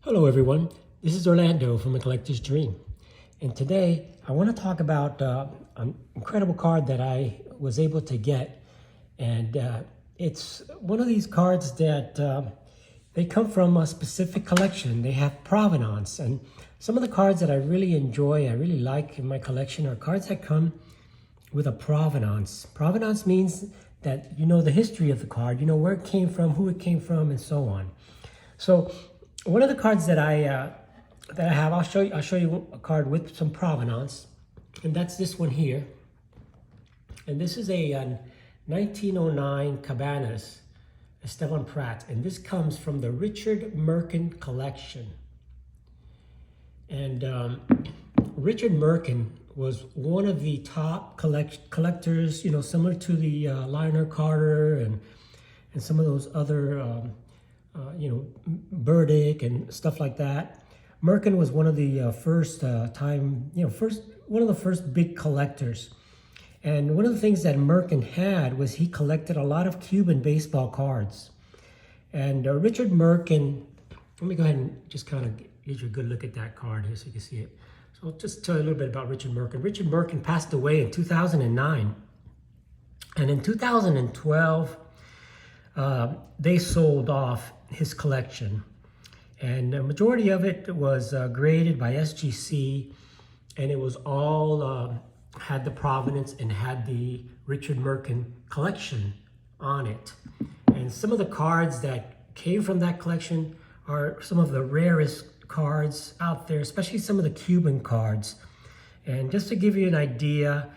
Hello everyone, this is Orlando from A Collector's Dream, and today I want to talk about an incredible card that I was able to get, and it's one of these cards that they come from a specific collection. They have provenance, and some of the cards that I really enjoy, I really like in my collection are cards that come with a provenance. Provenance means that you know the history of the card, you know where it came from, who it came from, and so on. So one of the cards that I have, I'll show you a card with some provenance, and that's this one here. And this is a 1909 Cabanas, Esteban Prat, and this comes from the Richard Merkin collection. And Richard Merkin was one of the top collectors, you know, similar to the Lionel Carter and some of those other you know, Burdick and stuff like that. Merkin was one of the first one of the first big collectors. And one of the things that Merkin had was he collected a lot of Cuban baseball cards. And Richard Merkin, let me go ahead and just kind of get you a good look at that card here so you can see it. So I'll just tell you a little bit about Richard Merkin. Richard Merkin passed away in 2009. And in 2012, they sold off his collection, and the majority of it was graded by SGC, and it was all had the provenance and had the Richard Merkin collection on it. And some of the cards that came from that collection are some of the rarest cards out there, especially some of the Cuban cards. And just to give you an idea,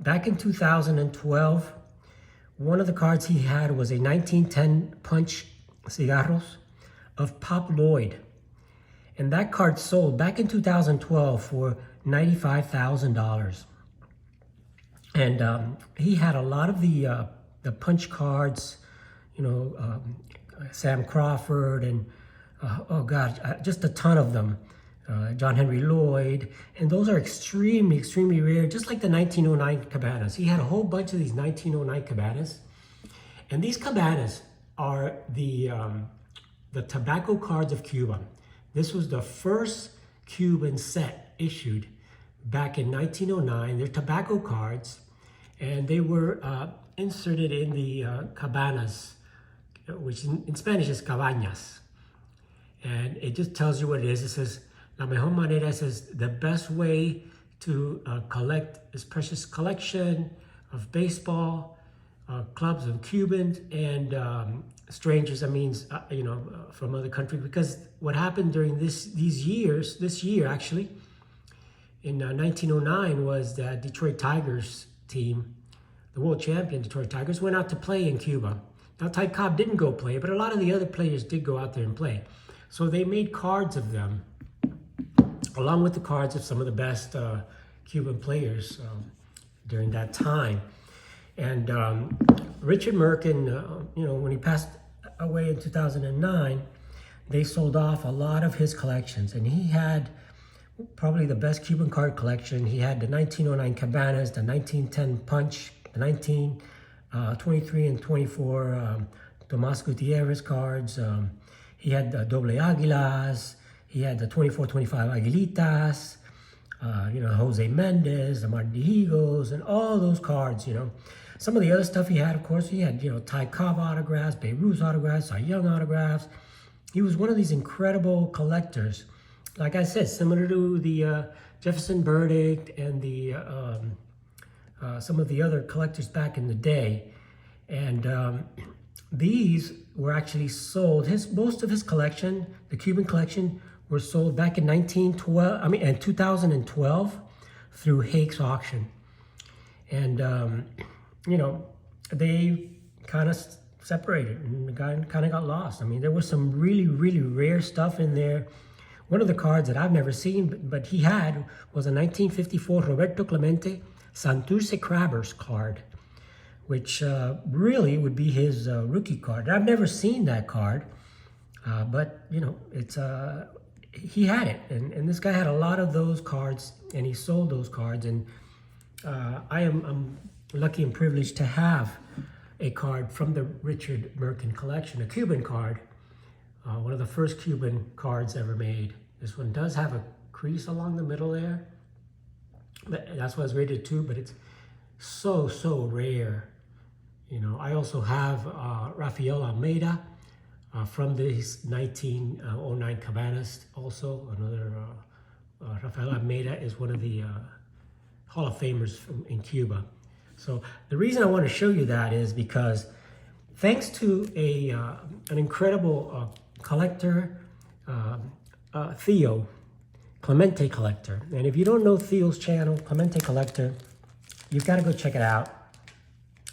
back in 2012, one of the cards he had was a 1910 Punch Cigarros of Pop Lloyd. And that card sold back in 2012 for $95,000. And he had a lot of the punch cards, you know, Sam Crawford and, oh God, just a ton of them. John Henry Lloyd, and those are extremely, extremely rare, just like the 1909 Cabanas. He had a whole bunch of these 1909 Cabanas, and these Cabanas are the tobacco cards of Cuba. This was the first Cuban set issued back in 1909. They're tobacco cards, and they were inserted in the Cabanas, which in Spanish is cabañas. And it just tells you what it is. It says, La mejor manera, says the best way to collect this precious collection of baseball, clubs of Cubans and strangers. That means, you know, from other countries. Because what happened during this year actually, in 1909 was that Detroit Tigers team, the world champion Detroit Tigers, went out to play in Cuba. Now Ty Cobb didn't go play, but a lot of the other players did go out there and play. So they made cards of them, along with the cards of some of the best Cuban players during that time. And Richard Merkin, you know, when he passed away in 2009, they sold off a lot of his collections. And he had probably the best Cuban card collection. He had the 1909 Cabanas, the 1910 Punch, the 1923 and 24 Tomas Gutierrez cards. He had the Doble Aguilas. He had the 24-25 Aguilitas, you know, Jose Mendez, the Martin Higos, and all those cards, you know. Some of the other stuff he had, of course, he had, you know, Ty Cobb autographs, Babe Ruth autographs, Cy Young autographs. He was one of these incredible collectors. Like I said, similar to the Jefferson Burdick and the some of the other collectors back in the day. And these were actually sold. Most of his collection, the Cuban collection, were sold back in 2012 through Hake's auction. And, you know, they kind of separated and the guy kind of got lost. I mean, there was some really, really rare stuff in there. One of the cards that I've never seen, but he had, was a 1954 Roberto Clemente Santurce Crabbers card, which really would be his rookie card. I've never seen that card, but, you know, it's... he had it, and this guy had a lot of those cards, and he sold those cards. And I'm lucky and privileged to have a card from the Richard Merkin collection, a Cuban card, one of the first Cuban cards ever made. This one does have a crease along the middle there. That's why it's rated 2, but it's so rare. You know, I also have Rafael Almeida from this 1909 Cabanas also. Another Rafael Almeida is one of the Hall of Famers in Cuba. So the reason I want to show you that is because thanks to an incredible collector, Theo, Clemente Collector. And if you don't know Theo's channel, Clemente Collector, you've got to go check it out.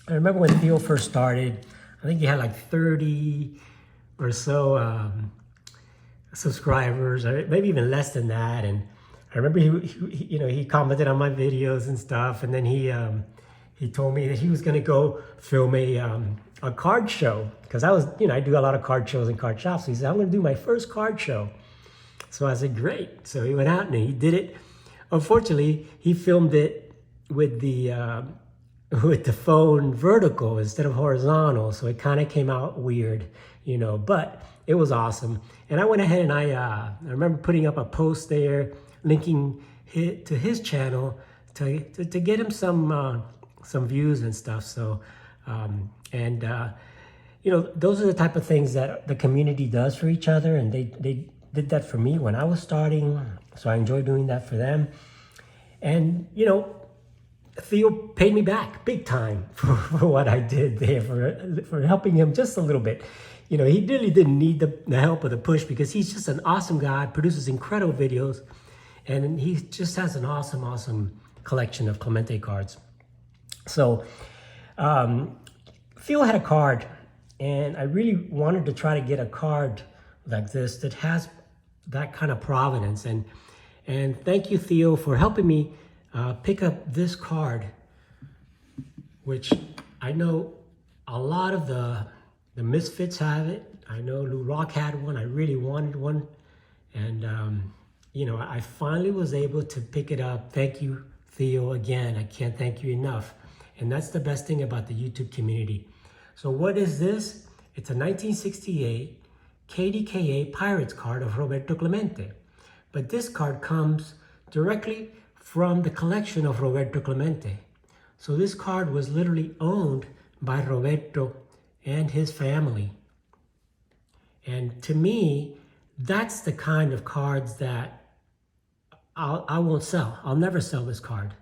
I remember when Theo first started, I think he had like 30 or so subscribers, or maybe even less than that. And I remember he commented on my videos and stuff, and then he told me that he was going to go film a card show, because I do a lot of card shows and card shops. So he said, I'm going to do my first card show. So I said, great. So he went out and he did it. Unfortunately, he filmed it with the phone vertical instead of horizontal. So it kind of came out weird, you know, but it was awesome. And I went ahead and I remember putting up a post there, linking to his channel to get him some views and stuff. So, you know, those are the type of things that the community does for each other. And they did that for me when I was starting. So I enjoy doing that for them. And, you know, Theo paid me back big time for what I did there, for helping him just a little bit. You know, he really didn't need the help or the push, because he's just an awesome guy, produces incredible videos, and he just has an awesome collection of Clemente cards. So Theo had a card, and I really wanted to try to get a card like this that has that kind of provenance. And thank you, Theo, for helping me pick up this card, which I know a lot of the Misfits have it. I know Lou Rock had one. I really wanted one. And, you know, I finally was able to pick it up. Thank you, Theo, again. I can't thank you enough. And that's the best thing about the YouTube community. So what is this? It's a 1968 KDKA Pirates card of Roberto Clemente. But this card comes directly from the collection of Roberto Clemente. So this card was literally owned by Roberto and his family. And to me, that's the kind of cards that I won't sell. I'll never sell this card.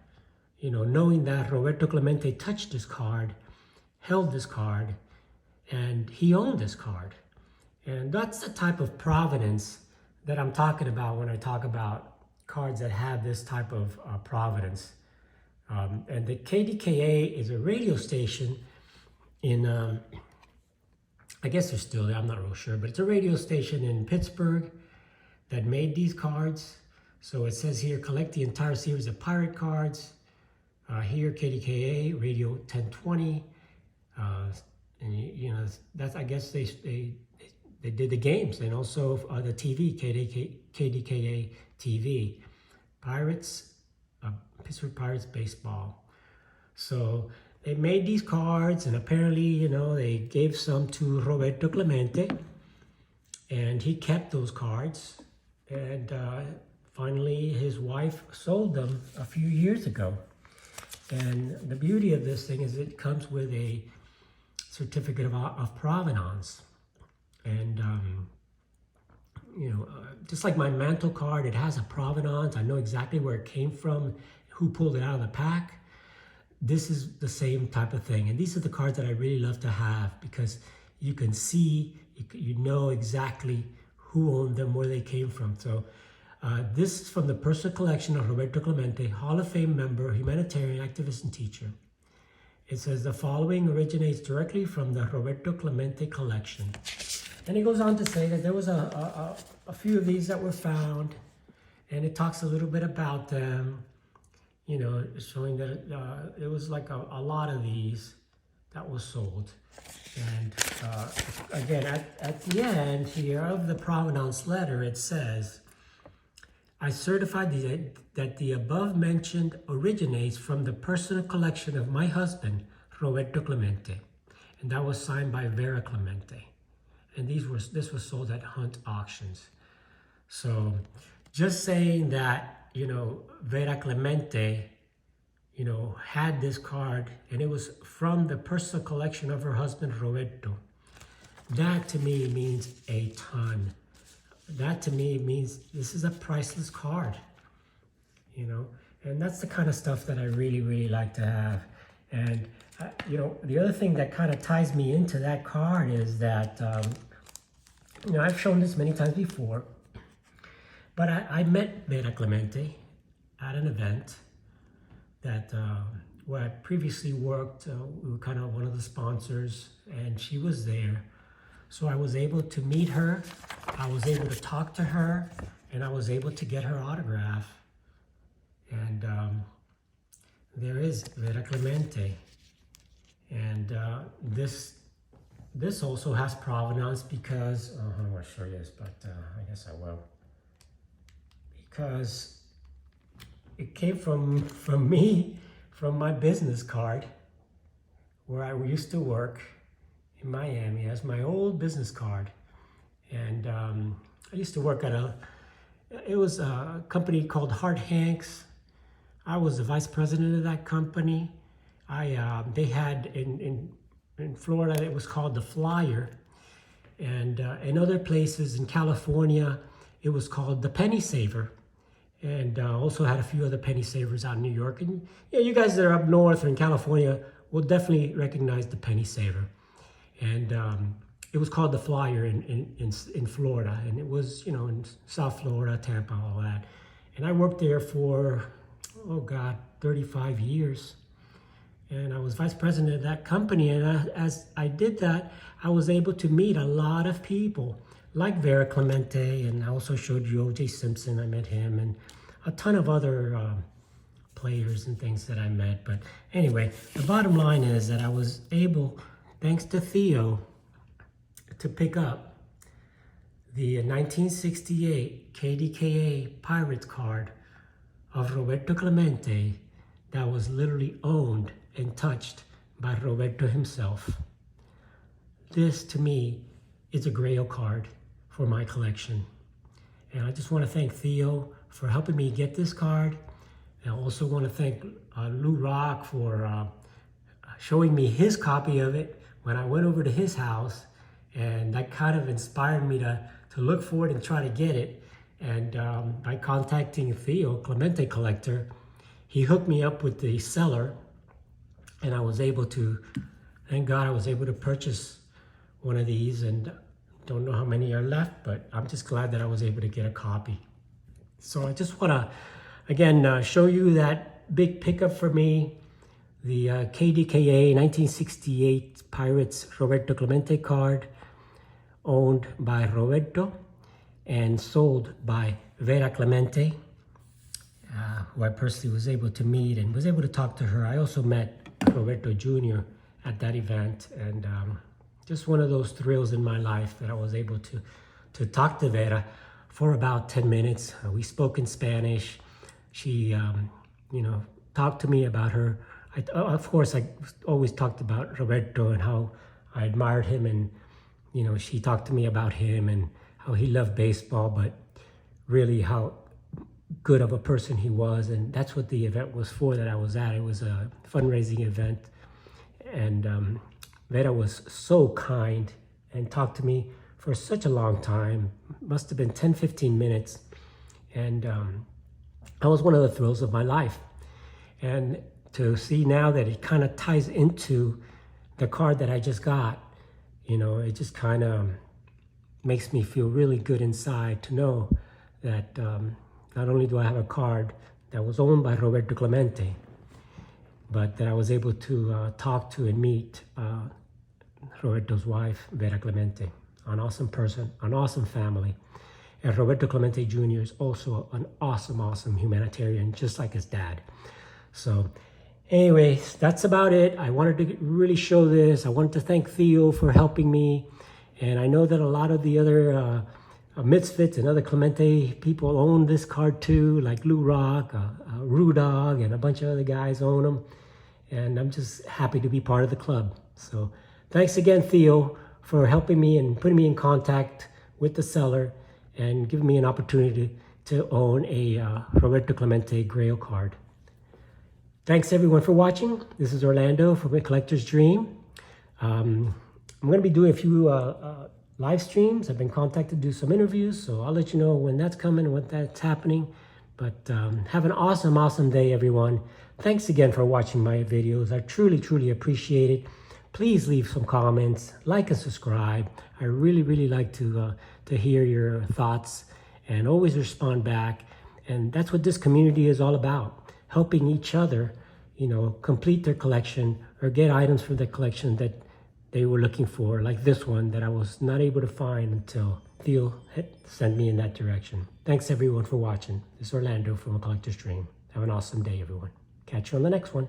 You know, knowing that Roberto Clemente touched this card, held this card, and he owned this card. And that's the type of provenance that I'm talking about when I talk about cards that have this type of provenance. And the KDKA is a radio station in, I guess they're still there, I'm not real sure, but it's a radio station in Pittsburgh that made these cards. So it says here, collect the entire series of pirate cards. Here, KDKA, Radio 1020. And you know, that's, I guess they did the games, and also the TV, KDKA TV. Pirates, Pittsburgh Pirates baseball. So they made these cards, and apparently, you know, they gave some to Roberto Clemente, and he kept those cards. And finally, his wife sold them a few years ago. And the beauty of this thing is it comes with a certificate of provenance. And, you know, just like my mantle card, it has a provenance. I know exactly where it came from, who pulled it out of the pack. This is the same type of thing. And these are the cards that I really love to have, because you can see, you know exactly who owned them, where they came from. So this is from the personal collection of Roberto Clemente, Hall of Fame member, humanitarian activist, and teacher. It says the following originates directly from the Roberto Clemente collection. And it goes on to say that there was a few of these that were found, and it talks a little bit about them, you know, showing that it was like a lot of these that was sold. And again, at the end here of the provenance letter, it says, I certify that the above mentioned originates from the personal collection of my husband, Roberto Clemente. And that was signed by Vera Clemente. and this was sold at Hunt Auctions. So just saying that, Vera Clemente, had this card, and it was from the personal collection of her husband, Roberto. That to me means a ton. That to me means this is a priceless card, and that's the kind of stuff that I really, really like to have. And, the other thing that kind of ties me into that card is that, I've shown this many times before, but I met Vera Clemente at an event that where I previously worked. We were kind of one of the sponsors, and she was there. So I was able to meet her, I was able to talk to her, and I was able to get her autograph. And there is Vera Clemente. And this also has provenance because, I don't want to show you this, but I guess I will. Because it came from me, from my business card, where I used to work in Miami as my old business card. And I used to work at it was a company called Hart Hanks. I was the vice president of that company. They had in Florida, it was called the Flyer. And in other places in California, it was called the Penny Saver. And also had a few other penny savers out in New York. And you guys that are up north or in California will definitely recognize the Penny Saver. And it was called the Flyer in Florida, and it was in South Florida, Tampa, all that. And I worked there for 35 years, and I was vice president of that company. And as I did that, I was able to meet a lot of people like Vera Clemente, and I also showed you O.J. Simpson. I met him, and a ton of other players and things that I met. But anyway, the bottom line is that I was able, thanks to Theo, to pick up the 1968 KDKA Pirates card of Roberto Clemente that was literally owned and touched by Roberto himself. This, to me, is a Grail card for my collection. And I just want to thank Theo for helping me get this card. And I also want to thank Lou Rock for showing me his copy of it when I went over to his house, and that kind of inspired me to look for it and try to get it. And by contacting Theo, Clemente Collector, he hooked me up with the seller, and I was able to, thank God I was able to purchase one of these, and don't know how many are left, but I'm just glad that I was able to get a copy. So I just want to, again, show you that big pickup for me. The KDKA 1968 Pirates Roberto Clemente card, owned by Roberto and sold by Vera Clemente, who I personally was able to meet and was able to talk to her. I also met Roberto Jr. at that event, and just one of those thrills in my life that I was able to talk to Vera for about 10 minutes. We spoke in Spanish. She, talked to me about her. Of course, I always talked about Roberto and how I admired him, and she talked to me about him and how he loved baseball, but really how good of a person he was. And that's what the event was for that I was at. It was a fundraising event, and Vera was so kind and talked to me for such a long time. Must have been 10-15 minutes, and that was one of the thrills of my life. And to see now that it kind of ties into the card that I just got, it just kind of makes me feel really good inside to know that not only do I have a card that was owned by Roberto Clemente, but that I was able to talk to and meet Roberto's wife, Vera Clemente, an awesome person, an awesome family. And Roberto Clemente Jr. is also an awesome, awesome humanitarian, just like his dad. So anyways, that's about it. I wanted to really show this. I wanted to thank Theo for helping me. And I know that a lot of the other Misfits and other Clemente people own this card too, like Lou Rock, Rue Dog, and a bunch of other guys own them. And I'm just happy to be part of the club. So thanks again, Theo, for helping me and putting me in contact with the seller and giving me an opportunity to own a Roberto Clemente Grail card. Thanks everyone for watching. This is Orlando from A Collector's Dream. I'm going to be doing a few live streams. I've been contacted to do some interviews, so I'll let you know when that's coming and when that's happening. But have an awesome day, everyone. Thanks again for watching my videos. I truly appreciate it. Please leave some comments, like and subscribe. I really like to hear your thoughts and always respond back. And that's what this community is all about, helping each other, you know, complete their collection or get items from the collection that they were looking for, like this one that I was not able to find until Theo sent me in that direction. Thanks everyone for watching. This is Orlando from A Collector's Dream. Have an awesome day, everyone. Catch you on the next one.